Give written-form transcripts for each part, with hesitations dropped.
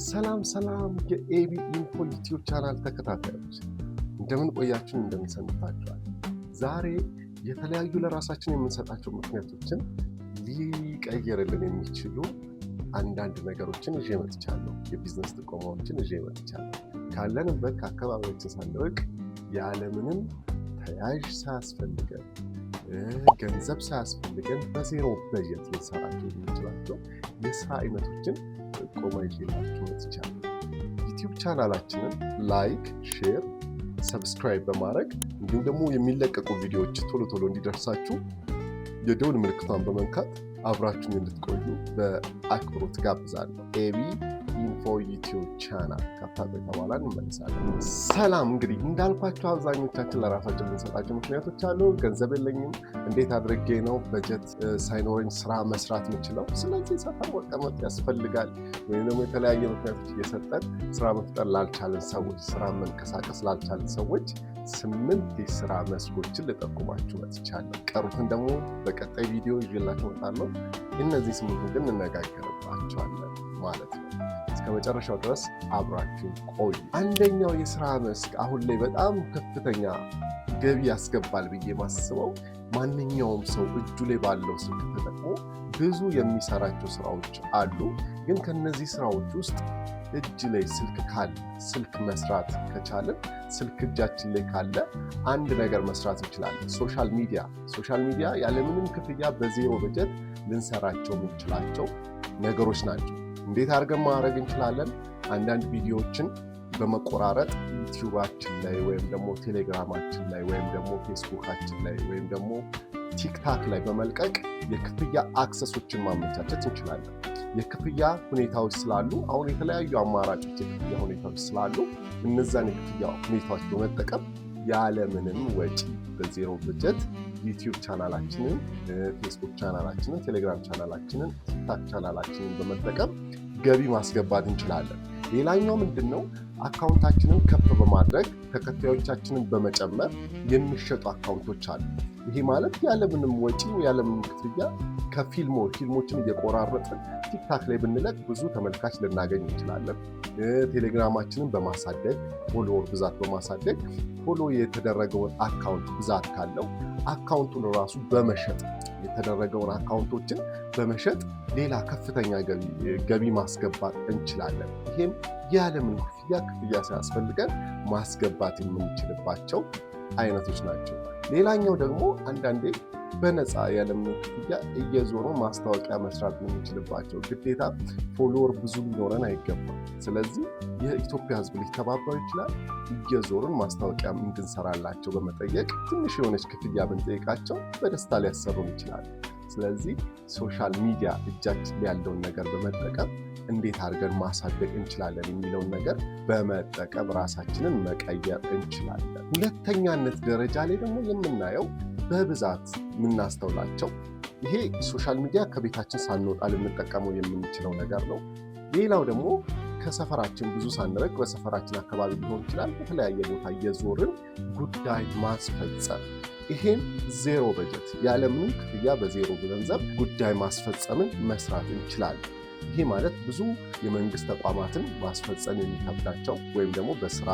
ሰላም የኤቢ ኢንፎ ዩቲዩብ ቻናል ተከታታዮች እንደምን ቆያችሁን? እንደምን ሰንብታችኋል? ዛሬ የተለያዩ ለራሳችን የምንሰጣቸው ምክንያቶችን ሊቀየርልን የሚችሉ አንዳንድ ነገሮችን ይዤ መጥቻለሁ። የቢዝነስ ጥቆማዎችን ይዤ መጥቻለሁ። ካለንበት ከአካባቢያችን ሳንርቅ ያለምንም ተያዥ ሳያስፈልገን ገንዘብ ሳያስፈልገን በዜሮ በጀት ልንሰራቸው የምንችላቸው የስራ አይነቶችን ጥቆማ ይዤላችሁ መጥቻለሁ። ዩቲዩብ ቻናላችንን ላይክ፣ ሼር፣ ሰብስክራይብ በማድረግ እንዲሁም ደግሞ የሚለቀቁ ቪዲዮዎች ቶሎ እንዲደርሳችሁ የደውል ምልክቷን በመንካት አብራችሁን እንድትቆዩ በአክብሮት ጋብዛለሁ። ኤቢ ኢንፎ ዩቲዩብ ቻናል ካፍታ በኋላ እንመለሳለን። ሰላም። እንግዲህ እንዳልኳቸው አብዛኞቻችን ለራሳችን የምንሰጣቸው ምክንያቶች አሉ። ገንዘብ የለኝም፣ እንዴት አድርጌ ነው በጀት ሳይኖረኝ ስራ መስራት የምችለው? ስለዚህ ሰፈር መቀመጥ ያስፈልጋል። ወይም ደግሞ የተለያየ ምክንያቶች እየሰጠን ስራ መፍጠር ላልቻለን ሰዎች፣ ስራ መንቀሳቀስ ላልቻለን ሰዎች 8 የስራ መስኮችን ልጠቁማችሁ መጥቻለሁ። ቀሩትን ደግሞ በቀጣይ ቪዲዮ ይዤላችሁ እመጣለሁ። እነዚህ 8 ግን እንነጋገርባቸዋለን ማለት ነው። እስከ መጨረሻው ድረስ አብራችሁ ቆዩ። አንደኛው የስራ መስክ አሁን ላይ በጣም ከፍተኛ ገቢ ያስገባል ብዬ ማስበው ማንኛውም ሰው እጁ ላይ ባለው ስልክ ተጠቅሞ ብዙ የሚሰራቸው ስራዎች አሉ። ግን ከነዚህ ስራዎች ውስጥ እጅ ላይ ስልክ ካለ፣ ስልክ መስራት ከቻለን፣ ስልክ እጃችን ላይ ካለ አንድ ነገር መስራት እንችላለን። ሶሻል ሚዲያ ያለምንም ክፍያ በዜሮ በጀት ልንሰራቸው የምንችላቸው ነገሮች ናቸው። እንዴት አድርገን ማድረግ እንችላለን? አንዳንድ ቪዲዮዎችን በመቆራረጥ ዩቲዩባችን ላይ ወይም ደግሞ ቴሌግራማችን ላይ ወይም ደግሞ ፌስቡካችን ላይ ወይም ደግሞ ቲክታክ ላይ በመልቀቅ የክፍያ አክሰሶችን ማመቻቸት እንችላለን። የክፍያ ሁኔታዎች ስላሉ አሁን የተለያዩ አማራጮች የክፍያ ሁኔታዎች ስላሉ እነዛን የክፍያ ሁኔታዎች በመጠቀም ያለምንም ወጪ በዜሮ በጀት ዩቲዩብ ቻናላችንን፣ ፌስቡክ ቻናላችንን፣ ቴሌግራም ቻናላችንን፣ ቲክታክ ቻናላችንን በመጠቀም ገቢ ማስገባት እንችላለን። ሌላኛው ምንድነው? አካውንታችንን ከፍ በማድረግ ተከታዮቻችንን በመጨመር የሚሸጡ አካውንቶች አሉ። ይሄ ማለት ያለምንም ወጪ ያለምንም ክፍያ ፊልሞችን እየቆራረጥን ቲክታክ ላይ ብንለቅ ብዙ ተመልካች ልናገኝ እንችላለን። ቴሌግራማችንን በማሳደግ ፎሎወር ብዛት በማሳደግ ፎሎ የተደረገውን አካውንት ብዛት ካለው አካውንቱን ራሱ በመሸጥ የተደረገውን አካውንቶችን በመሸጥ ሌላ ከፍተኛ ገቢ ማስገባት እንችላለን። ይሄም ያለምንም ክፍያ ሳያስፈልገን ማስገባት የምንችልባቸው አይነቶች ናቸው። ሌላኛው ደግሞ አንዳንዴ በነፃ ያለምንም ክፍያ እየዞሩ ማስታወቂያ መስራት የምንችልባቸው፣ ግዴታ ፎሎወር ብዙ ሊኖረን አይገባም። ስለዚህ የኢትዮጵያ ሕዝብ ሊተባበር ይችላል። እየዞርን ማስታወቂያ እንድንሰራላቸው በመጠየቅ ትንሽ የሆነች ክፍያ ብንጠይቃቸው በደስታ ሊያሰሩን ይችላል። ስለዚህ ሶሻል ሚዲያ እጃችን ያለውን ነገር በመጠቀም እንዴት አድርገን ማሳደግ እንችላለን የሚለውን ነገር በመጠቀም ራሳችንን መቀየር እንችላለን። ሁለተኛነት ደረጃ ላይ ደግሞ የምናየው በብዛት የምናስተውላቸው ይሄ ሶሻል ሚዲያ ከቤታችን ሳንወጣ ልንጠቀመው የምንችለው ነገር ነው። ሌላው ደግሞ ከሰፈራችን ብዙ ሳንርቅ በሰፈራችን አካባቢ ሊሆን ይችላል፣ በተለያየ ቦታ እየዞርን ጉዳይ ማስፈጸም። ይሄም ዜሮ በጀት ያለምንም ክፍያ በዜሮ ገንዘብ ጉዳይ ማስፈጸምን መስራት እንችላለን። ይሄ ማለት ብዙ የመንግስት ተቋማትን ማስፈጸም የሚከብዳቸው ወይም ደግሞ በስራ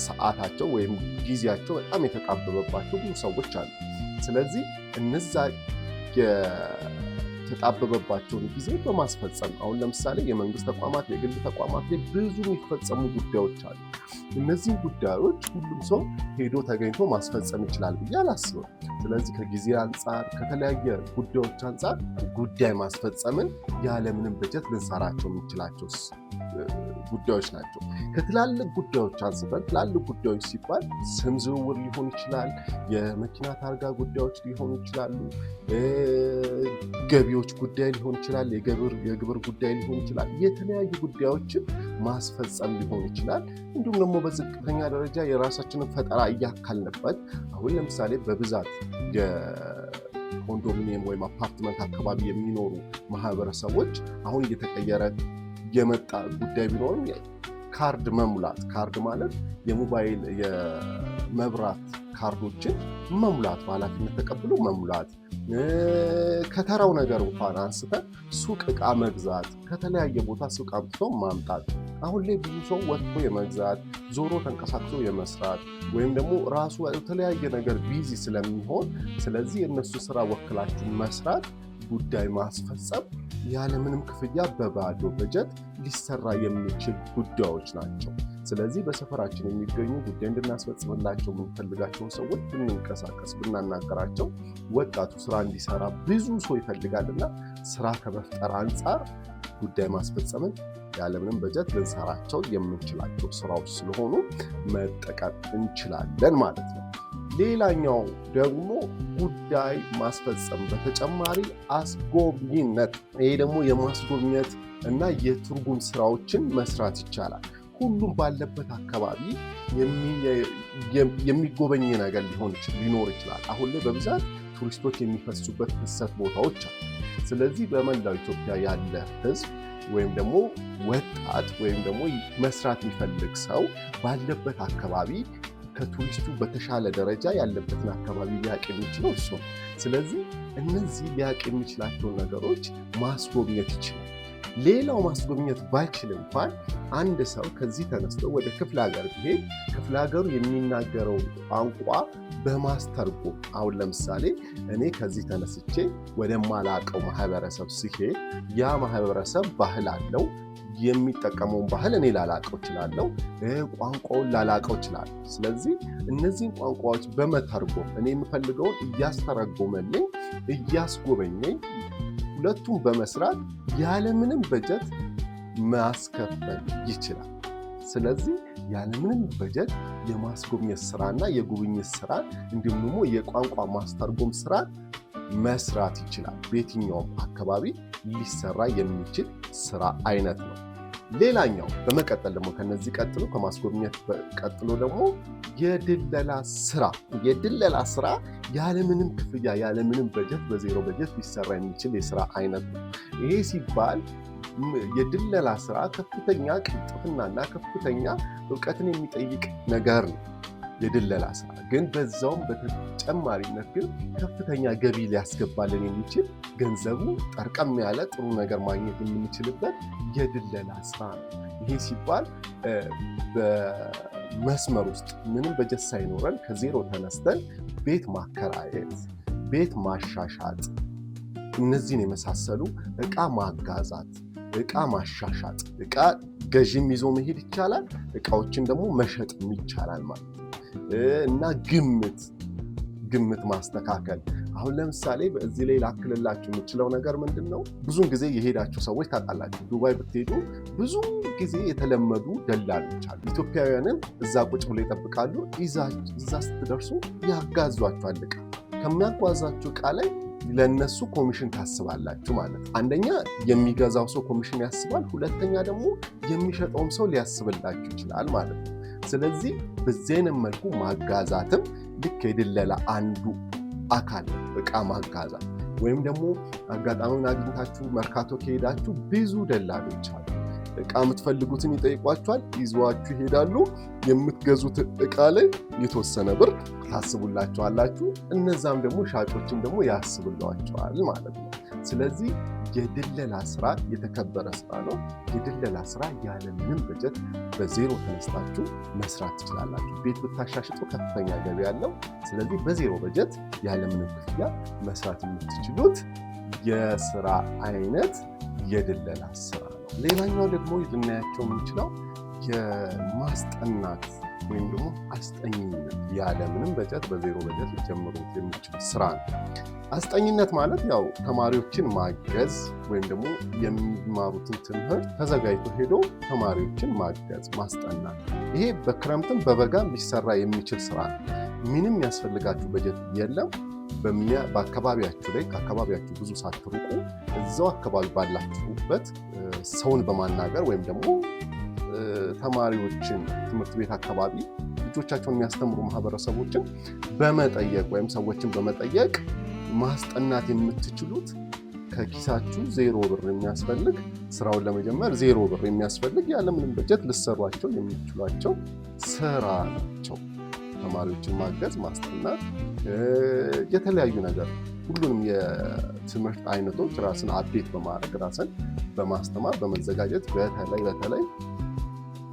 ሰዓታቸው ወይም ጊዜያቸው በጣም የተጣበበባቸው ብዙ ሰዎች አሉ። ስለዚህ እነዛ የተጣበበባቸውን ጊዜ በማስፈጸም አሁን ለምሳሌ የመንግስት ተቋማት፣ የግል ተቋማት ላይ ብዙ የሚፈጸሙ ጉዳዮች አሉ። እነዚህ ጉዳዮች ሁሉም ሰው ሄዶ ተገኝቶ ማስፈጸም ይችላል ብዬ አላስብም። ስለዚህ ከጊዜ አንጻር ከተለያየ ጉዳዮች አንጻር ጉዳይ ማስፈጸምን ያለምንም በጀት ልንሰራቸው የምንችላቸው ጉዳዮች ናቸው። ከትላልቅ ጉዳዮች አንስተን ትላልቅ ጉዳዮች ሲባል ስም ዝውውር ሊሆን ይችላል፣ የመኪና ታርጋ ጉዳዮች ሊሆኑ ይችላሉ፣ ገቢዎች ጉዳይ ሊሆን ይችላል፣ የግብር ጉዳይ ሊሆን ይችላል፣ የተለያዩ ጉዳዮችን ማስፈጸም ሊሆን ይችላል። እንዲሁም ደግሞ በዝቅተኛ ደረጃ የራሳችንን ፈጠራ እያካልንበት አሁን ለምሳሌ በብዛት የኮንዶሚኒየም ወይም አፓርትመንት አካባቢ የሚኖሩ ማህበረሰቦች አሁን እየተቀየረ የመጣ ጉዳይ ቢኖርም ካርድ መሙላት፣ ካርድ ማለት የሞባይል የመብራት ካርዶችን መሙላት፣ በኃላፊነት ተቀብሎ መሙላት፣ ከተራው ነገር እንኳን አንስተን ሱቅ ዕቃ መግዛት፣ ከተለያየ ቦታ ሱቅ አምጥቶ ማምጣት፣ አሁን ላይ ብዙ ሰው ወጥቶ የመግዛት ዞሮ ተንቀሳቅሶ የመስራት ወይም ደግሞ ራሱ የተለያየ ነገር ቢዚ ስለሚሆን ስለዚህ የእነሱ ስራ ወክላችሁ መስራት ጉዳይ ማስፈጸም ያለምንም ክፍያ በባዶ በጀት ሊሰራ የሚችል ጉዳዮች ናቸው። ስለዚህ በሰፈራችን የሚገኙ ጉዳይ እንድናስፈጽምላቸው የምንፈልጋቸውን ሰዎች ብንንቀሳቀስ ብናናገራቸው ወጣቱ ስራ እንዲሰራ ብዙ ሰው ይፈልጋልና ስራ ከመፍጠር አንጻር ጉዳይ ማስፈጸምን ያለምንም በጀት ልንሰራቸው የምንችላቸው ስራዎች ስለሆኑ መጠቀም እንችላለን ማለት ነው። ሌላኛው ደግሞ ጉዳይ ማስፈጸም በተጨማሪ አስጎብኝነት። ይሄ ደግሞ የማስጎብኘት እና የትርጉም ስራዎችን መስራት ይቻላል። ሁሉም ባለበት አካባቢ የሚጎበኝ ነገር ሊኖር ይችላል። አሁን ላይ በብዛት ቱሪስቶች የሚፈሱበት ፍሰት ቦታዎች አሉ። ስለዚህ በመላው ኢትዮጵያ ያለ ህዝብ ወይም ደግሞ ወጣት ወይም ደግሞ መስራት የሚፈልግ ሰው ባለበት አካባቢ ከቱሪስቱ በተሻለ ደረጃ ያለበትን አካባቢ ሊያውቅ የሚችለው እሱ ነው። ስለዚህ እነዚህ ሊያውቅ የሚችላቸውን ነገሮች ማስጎብኘት ይችላል። ሌላው ማስጎብኘት ባይችል እንኳን አንድ ሰው ከዚህ ተነስቶ ወደ ክፍለ ሀገር ቢሄድ ክፍለ ሀገሩ የሚናገረው ቋንቋ በማስተርጎም አሁን ለምሳሌ እኔ ከዚህ ተነስቼ ወደማላውቀው ማህበረሰብ ሲሄድ ያ ማህበረሰብ ባህል አለው። የሚጠቀመውን ባህል እኔ ላላቀው እችላለሁ፣ ቋንቋውን ላላቀው እችላለሁ። ስለዚህ እነዚህን ቋንቋዎች በመተርጎም እኔ የምፈልገውን እያስተረጎመልኝ እያስጎበኘኝ ሁለቱም በመስራት ያለምንም በጀት ማስከፈል ይችላል። ስለዚህ ያለምንም በጀት የማስጎብኘት ስራና የጉብኝት ስራ እንዲሁም ደግሞ የቋንቋ ማስተርጎም ስራ መስራት ይችላል። በየትኛውም አካባቢ ሊሰራ የሚችል ስራ አይነት ነው። ሌላኛው በመቀጠል ደግሞ ከነዚህ ቀጥሎ ከማስጎብኘት ቀጥሎ ደግሞ የድለላ ስራ ያለምንም ክፍያ ያለምንም በጀት በዜሮ በጀት ሊሰራ የሚችል የስራ አይነት ነው። ይሄ ሲባል የድለላ ስራ ከፍተኛ ቅልጥፍናና ከፍተኛ እውቀትን የሚጠይቅ ነገር ነው። የድለላ ስራ ግን በዛውም በተጨማሪነት ግን ከፍተኛ ገቢ ሊያስገባልን የሚችል ገንዘቡ ጠርቀም ያለ ጥሩ ነገር ማግኘት የምንችልበት የድለላ ስራ ነው። ይሄ ሲባል በመስመር ውስጥ ምንም በጀት ሳይኖረን ከዜሮ ተነስተን ቤት ማከራየት፣ ቤት ማሻሻጥ፣ እነዚህን የመሳሰሉ ዕቃ ማጋዛት፣ ዕቃ ማሻሻጥ፣ ዕቃ ገዥም ይዞ መሄድ ይቻላል፣ ዕቃዎችን ደግሞ መሸጥም ይቻላል ማለት ነው። እና ግምት ማስተካከል። አሁን ለምሳሌ በዚህ ላይ ላክልላችሁ የምችለው ነገር ምንድን ነው? ብዙውን ጊዜ የሄዳችሁ ሰዎች ታውቃላችሁ። ዱባይ ብትሄዱ ብዙ ጊዜ የተለመዱ ደላሎች አሉ። ኢትዮጵያውያንን እዛ ቁጭ ብሎ ይጠብቃሉ። እዛ ስትደርሱ ያጋዟችኋል። ዕቃ ከሚያጓዛችሁ ዕቃ ላይ ለነሱ ኮሚሽን ታስባላችሁ ማለት ነው። አንደኛ የሚገዛው ሰው ኮሚሽን ያስባል፣ ሁለተኛ ደግሞ የሚሸጠውም ሰው ሊያስብላችሁ ይችላል ማለት ነው። ስለዚህ በዚህ አይነት መልኩ ማጋዛትም ልክ የድለላ አንዱ አካል ነው። ዕቃ ማጋዛት ወይም ደግሞ አጋጣሚውን አግኝታችሁ መርካቶ ከሄዳችሁ ብዙ ደላሎች አሉ። ዕቃ የምትፈልጉትን ይጠይቋችኋል፣ ይዘዋችሁ ይሄዳሉ። የምትገዙት ዕቃ ላይ የተወሰነ ብር ታስቡላችኋላችሁ፣ እነዛም ደግሞ ሻጮችም ደግሞ ያስቡላችኋል ማለት ነው። ስለዚህ የድለላ ስራ የተከበረ ስራ ነው። የድለላ ስራ ያለምንም በጀት በዜሮ ተነስታችሁ መስራት ትችላላችሁ። ቤት ብታሻሽጡ ከፍተኛ ገቢ ያለው። ስለዚህ በዜሮ በጀት ያለምንም ክፍያ መስራት የምትችሉት የስራ አይነት የድለላ ስራ ነው። ሌላኛው ደግሞ ልናያቸው የምንችለው የማስጠናት ወይም ደግሞ አስጠኝነት ያለምንም በጀት በዜሮ በጀት ሊጀምሩት የሚችል ስራ ነው። አስጠኝነት ማለት ያው ተማሪዎችን ማገዝ ወይም ደግሞ የሚማሩትን ትምህርት ተዘጋጅቶ ሄዶ ተማሪዎችን ማገዝ ማስጠናት። ይሄ በክረምትም በበጋም ሊሰራ የሚችል ስራ ነው። ምንም ያስፈልጋችሁ በጀት የለም። በአካባቢያችሁ ላይ ከአካባቢያችሁ ብዙ ሳትርቁ እዛው አካባቢ ባላችሁበት ሰውን በማናገር ወይም ደግሞ ተማሪዎችን ትምህርት ቤት አካባቢ ልጆቻቸውን የሚያስተምሩ ማህበረሰቦችን በመጠየቅ ወይም ሰዎችን በመጠየቅ ማስጠናት የምትችሉት ከኪሳችሁ ዜሮ ብር የሚያስፈልግ ስራውን ለመጀመር ዜሮ ብር የሚያስፈልግ ያለምንም በጀት ልሰሯቸው የሚችሏቸው ስራ ናቸው። ተማሪዎችን ማገዝ፣ ማስጠናት፣ የተለያዩ ነገር ሁሉንም የትምህርት አይነቶች ራስን አፕዴት በማድረግ ራስን በማስተማር በመዘጋጀት በተለይ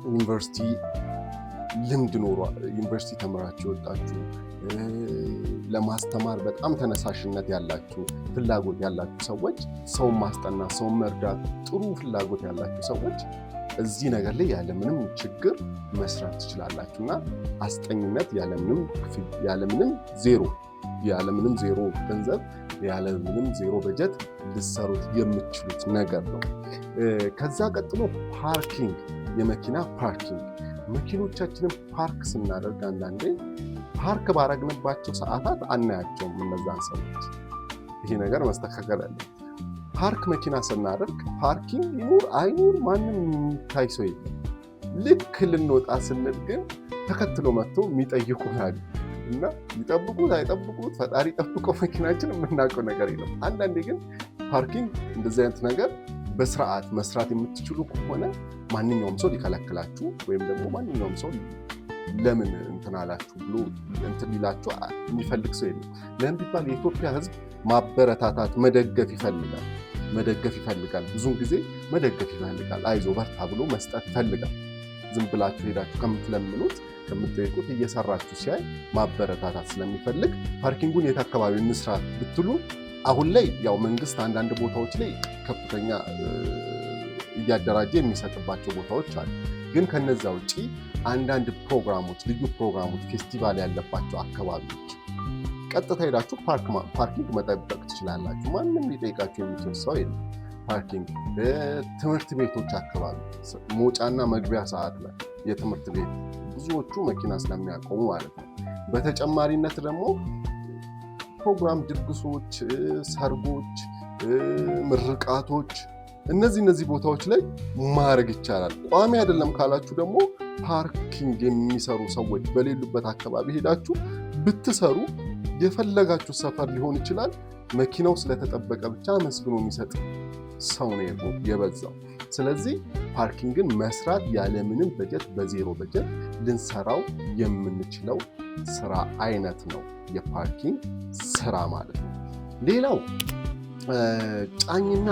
ዩኒቨርሲቲ ልምድ ኖሯል፣ ዩኒቨርሲቲ ተምራችሁ ወጣችሁ ለማስተማር በጣም ተነሳሽነት ያላችሁ ፍላጎት ያላችሁ ሰዎች፣ ሰውን ማስጠናት፣ ሰውን መርዳት ጥሩ ፍላጎት ያላችሁ ሰዎች እዚህ ነገር ላይ ያለምንም ችግር መስራት ትችላላችሁ እና አስጠኝነት ያለምንም ዜሮ ገንዘብ ያለምንም ዜሮ በጀት ልሰሩት የምትችሉት ነገር ነው። ከዛ ቀጥሎ ፓርኪንግ፣ የመኪና ፓርኪንግ። መኪኖቻችንን ፓርክ ስናደርግ አንዳንዴ ፓርክ ባረግንባቸው ሰዓታት አናያቸውም እነዛን ሰዎች። ይሄ ነገር መስተካከል አለ። ፓርክ መኪና ስናደርግ ፓርኪንግ ይኑር አይኑር ማንም የሚታይ ሰው የለም። ልክ ልንወጣ ስንል ግን ተከትሎ መጥቶ የሚጠይቁን አሉ እና ይጠብቁት አይጠብቁት ፈጣሪ ጠብቀው መኪናችን የምናውቀው ነገር የለም። አንዳንዴ ግን ፓርኪንግ እንደዚህ አይነት ነገር በስርዓት መስራት የምትችሉ ከሆነ ማንኛውም ሰው ሊከለክላችሁ ወይም ደግሞ ማንኛውም ሰው ለምን እንትን አላችሁ ብሎ እንትን ሊላችሁ የሚፈልግ ሰው የለም። ለምን ቢባል የኢትዮጵያ ሕዝብ ማበረታታት መደገፍ ይፈልጋል። ብዙውን ጊዜ መደገፍ ይፈልጋል። አይዞ በርታ ብሎ መስጠት ይፈልጋል። ዝም ብላችሁ ሄዳችሁ ከምትለምኑት ከምትጠይቁት እየሰራችሁ ሲያይ ማበረታታት ስለሚፈልግ ፓርኪንጉን የት አካባቢ እንስራት ብትሉ አሁን ላይ ያው መንግስት አንዳንድ ቦታዎች ላይ ከፍተኛ እያደራጀ የሚሰጥባቸው ቦታዎች አሉ። ግን ከነዛ ውጪ አንዳንድ ፕሮግራሞች፣ ልዩ ፕሮግራሞች፣ ፌስቲቫል ያለባቸው አካባቢዎች ቀጥታ ሄዳችሁ ፓርኪንግ መጠበቅ ትችላላችሁ። ማንም ሊጠይቃችሁ የሚችል ሰው የለም። ፓርኪንግ ትምህርት ቤቶች አካባቢ መውጫና መግቢያ ሰዓት ላይ የትምህርት ቤት ብዙዎቹ መኪና ስለሚያቆሙ ማለት ነው። በተጨማሪነት ደግሞ ፕሮግራም፣ ድግሶች፣ ሰርጎች፣ ምርቃቶች እነዚህ ቦታዎች ላይ ማድረግ ይቻላል። ቋሚ አይደለም ካላችሁ ደግሞ ፓርኪንግ የሚሰሩ ሰዎች በሌሉበት አካባቢ ሄዳችሁ ብትሰሩ የፈለጋችሁ ሰፈር ሊሆን ይችላል። መኪናው ስለተጠበቀ ብቻ መስግኖ የሚሰጥ ሰው ነው የበዛው። ስለዚህ ፓርኪንግን መስራት ያለምንም በጀት በዜሮ በጀት ልንሰራው የምንችለው ስራ አይነት ነው የፓርኪንግ ስራ ማለት ነው። ሌላው ጫኝና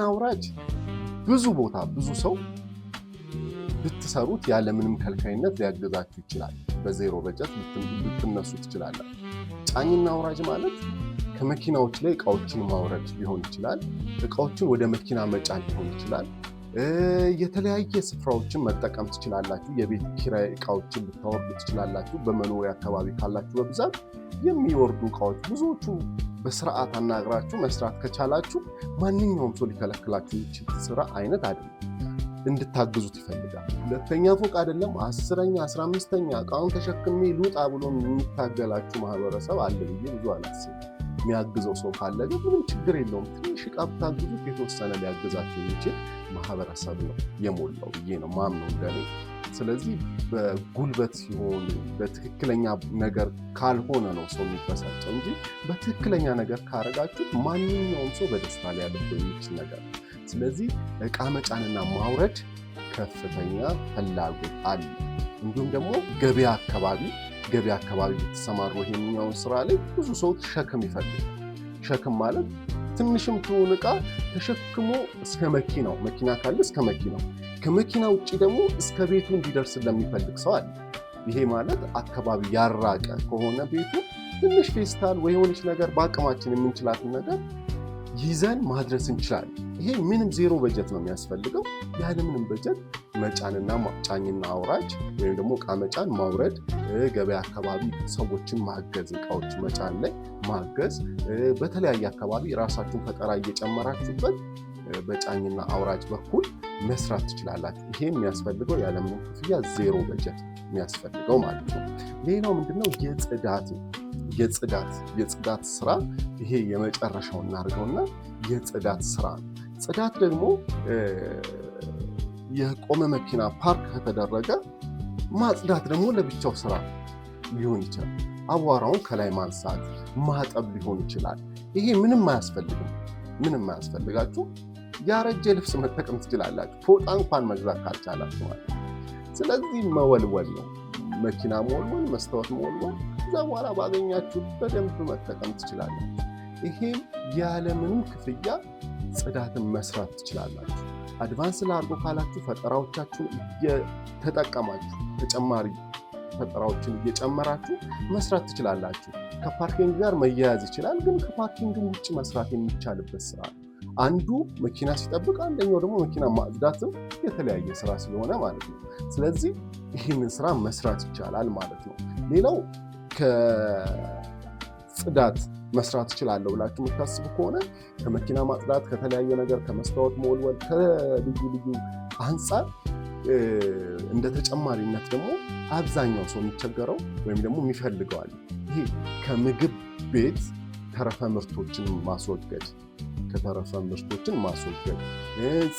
አውራጅ ብዙ ቦታ ብዙ ሰው ብትሰሩት ያለምንም ከልካይነት ሊያግዛችሁ ይችላል። በዜሮ በጀት ልትነሱ ትችላላችሁ። ጫኝና አውራጅ ማለት ከመኪናዎች ላይ እቃዎችን ማውረድ ሊሆን ይችላል። እቃዎችን ወደ መኪና መጫን ሊሆን ይችላል። የተለያየ ስፍራዎችን መጠቀም ትችላላችሁ። የቤት ኪራይ እቃዎችን ልታወርዱ ትችላላችሁ። በመኖሪያ አካባቢ ካላችሁ በብዛት የሚወርዱ እቃዎች ብዙዎቹ በስርዓት አናግራችሁ መስራት ከቻላችሁ ማንኛውም ሰው ሊከለክላችሁ የሚችል ስራ አይነት አይደለም። እንድታግዙት ይፈልጋል። 2ኛ ፎቅ አይደለም 10ኛ 15ኛ እቃውን ተሸክሜ ልውጣ ብሎ የሚታገላችሁ ማህበረሰብ አለ ብዬ ብዙ አላስብም። የሚያግዘው ሰው ካለ ግን ምንም ችግር የለውም። ትንሽ እቃ ብታግዙት የተወሰነ ሊያግዛችሁ የሚችል ማህበረሰብ ነው የሞላው ብዬ ነው ማምነው እንደኔ። ስለዚህ በጉልበት ሲሆን በትክክለኛ ነገር ካልሆነ ነው ሰው የሚበሳጨው እንጂ በትክክለኛ ነገር ካረጋችሁት ማንኛውም ሰው በደስታ ሊያደርገው የሚችል ነገር ነው። ስለዚህ እቃ መጫንና ማውረድ ከፍተኛ ፍላጎት አለ። እንዲሁም ደግሞ ገበያ አካባቢ ብትሰማሩ ይሄኛውን ስራ ላይ ብዙ ሰው ሸክም ይፈልጋል። ሸክም ማለት ትንሽም ትሁን እቃ ተሸክሞ እስከ መኪናው፣ መኪና ካለ እስከ መኪናው፣ ከመኪና ውጭ ደግሞ እስከ ቤቱ እንዲደርስ ለሚፈልግ ሰው አለ። ይሄ ማለት አካባቢ ያራቀ ከሆነ ቤቱ ትንሽ ፌስታል ወይ የሆነች ነገር በአቅማችን የምንችላትን ነገር ይዘን ማድረስ እንችላለን። ይሄ ምንም ዜሮ በጀት ነው የሚያስፈልገው። ያለምንም በጀት መጫንና ጫኝና አውራጅ ወይም ደግሞ እቃ መጫን ማውረድ፣ ገበያ አካባቢ ሰዎችን ማገዝ፣ እቃዎች መጫን ላይ ማገዝ፣ በተለያየ አካባቢ ራሳችሁን ፈጠራ እየጨመራችሁበት በጫኝና አውራጅ በኩል መስራት ትችላላችሁ። ይሄ የሚያስፈልገው ያለምንም ክፍያ ዜሮ በጀት የሚያስፈልገው ማለት ነው። ሌላው ምንድነው? የጽዳት ስራ። ይሄ የመጨረሻው እናድርገውና የጽዳት ስራ ነው። ጽዳት ደግሞ የቆመ መኪና ፓርክ ከተደረገ ማጽዳት ደግሞ ለብቻው ስራ ሊሆን ይችላል። አቧራውን ከላይ ማንሳት ማጠብ ሊሆን ይችላል። ይሄ ምንም አያስፈልጋችሁ። ያረጀ ልብስ መጠቀም ትችላላችሁ፣ ፎጣ እንኳን መግዛት ካልቻላችሁ ማለት ነው። ስለዚህ መወልወል ነው፣ መኪና መወልወል፣ መስታወት መወልወል። ከዛ በኋላ ባገኛችሁ በደንብ መጠቀም ትችላላችሁ። ይሄም ያለምንም ክፍያ ጽዳትን መስራት ትችላላችሁ። አድቫንስ ላድርጎ ካላችሁ ፈጠራዎቻችሁን እየተጠቀማችሁ ተጨማሪ ፈጠራዎችን እየጨመራችሁ መስራት ትችላላችሁ። ከፓርኪንግ ጋር መያያዝ ይችላል፣ ግን ከፓርኪንግ ውጭ መስራት የሚቻልበት ስራ ነው። አንዱ መኪና ሲጠብቅ አንደኛው ደግሞ መኪና ማጽዳትም የተለያየ ስራ ስለሆነ ማለት ነው። ስለዚህ ይህንን ስራ መስራት ይቻላል ማለት ነው። ሌላው ከጽዳት መስራት እችላለሁ ብላችሁ የምታስቡ ከሆነ ከመኪና ማጽዳት፣ ከተለያየ ነገር ከመስታወት መወልወል፣ ከልዩ ልዩ አንጻር እንደ ተጨማሪነት ደግሞ አብዛኛው ሰው የሚቸገረው ወይም ደግሞ የሚፈልገዋል ይሄ ከምግብ ቤት ተረፈ ምርቶችን ማስወገድ፣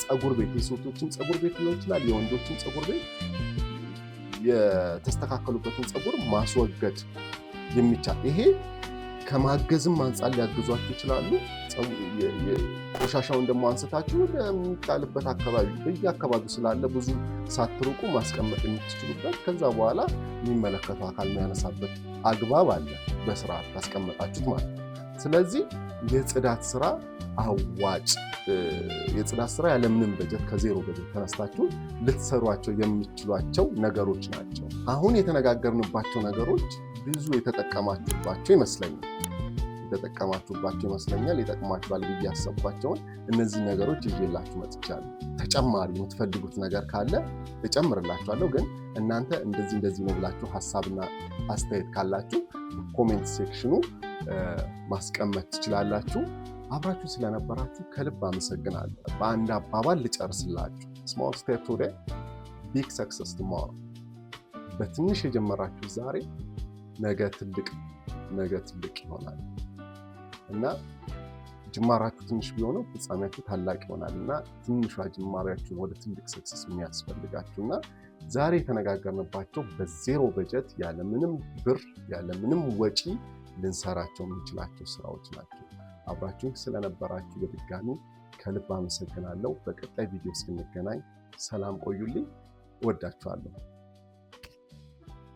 ፀጉር ቤት፣ የሴቶችን ፀጉር ቤት ሊሆን ይችላል፣ የወንዶችን ፀጉር ቤት የተስተካከሉበትን ፀጉር ማስወገድ የሚቻል ይሄ ከማገዝም አንጻር ሊያግዟችሁ ይችላሉ። ቆሻሻውን ደግሞ አንስታችሁ ወደሚጣልበት አካባቢ በየአካባቢው ስላለ ብዙ ሳትርቁ ማስቀመጥ የምትችሉበት ከዛ በኋላ የሚመለከተው አካል የሚያነሳበት አግባብ አለ፣ በስርዓት ካስቀመጣችሁት ማለት ነው። ስለዚህ የጽዳት ስራ አዋጭ የጽዳት ስራ ያለምንም በጀት ከዜሮ በጀት ተነስታችሁ ልትሰሯቸው የሚችሏቸው ነገሮች ናቸው። አሁን የተነጋገርንባቸው ነገሮች ብዙ የተጠቀማችሁባቸው ይመስለኛል። ይጠቅማችኋል ብዬ ያሰብኳቸውን እነዚህ ነገሮች ይዤላችሁ መጥቻለሁ። ተጨማሪ የምትፈልጉት ነገር ካለ እጨምርላችኋለሁ። ግን እናንተ እንደዚህ ነው ብላችሁ ሀሳብና አስተያየት ካላችሁ ኮሜንት ሴክሽኑ ማስቀመጥ ትችላላችሁ። አብራችሁ ስለነበራችሁ ከልብ አመሰግናለሁ። በአንድ አባባል ልጨርስላችሁ። ስሞል ስቴፕ ቱዴይ ቢግ ሰክሰስ ቱሞሮ። በትንሽ የጀመራችሁ ዛሬ ነገ ትልቅ ይሆናል እና ጅማራችሁ ትንሽ ቢሆነው ፍጻሜያችሁ ታላቅ ይሆናል እና ትንሿ ጅማሬያችሁ ወደ ትልቅ ሰክሰስ የሚያስፈልጋችሁ እና ዛሬ የተነጋገርንባቸው በዜሮ በጀት ያለምንም ብር ያለምንም ወጪ ልንሰራቸው የምንችላቸው ስራዎች ናቸው። አብራችሁን ስለነበራችሁ በድጋሚ ከልብ አመሰግናለሁ። በቀጣይ ቪዲዮ እስክንገናኝ ሰላም ቆዩልኝ። እወዳችኋለሁ።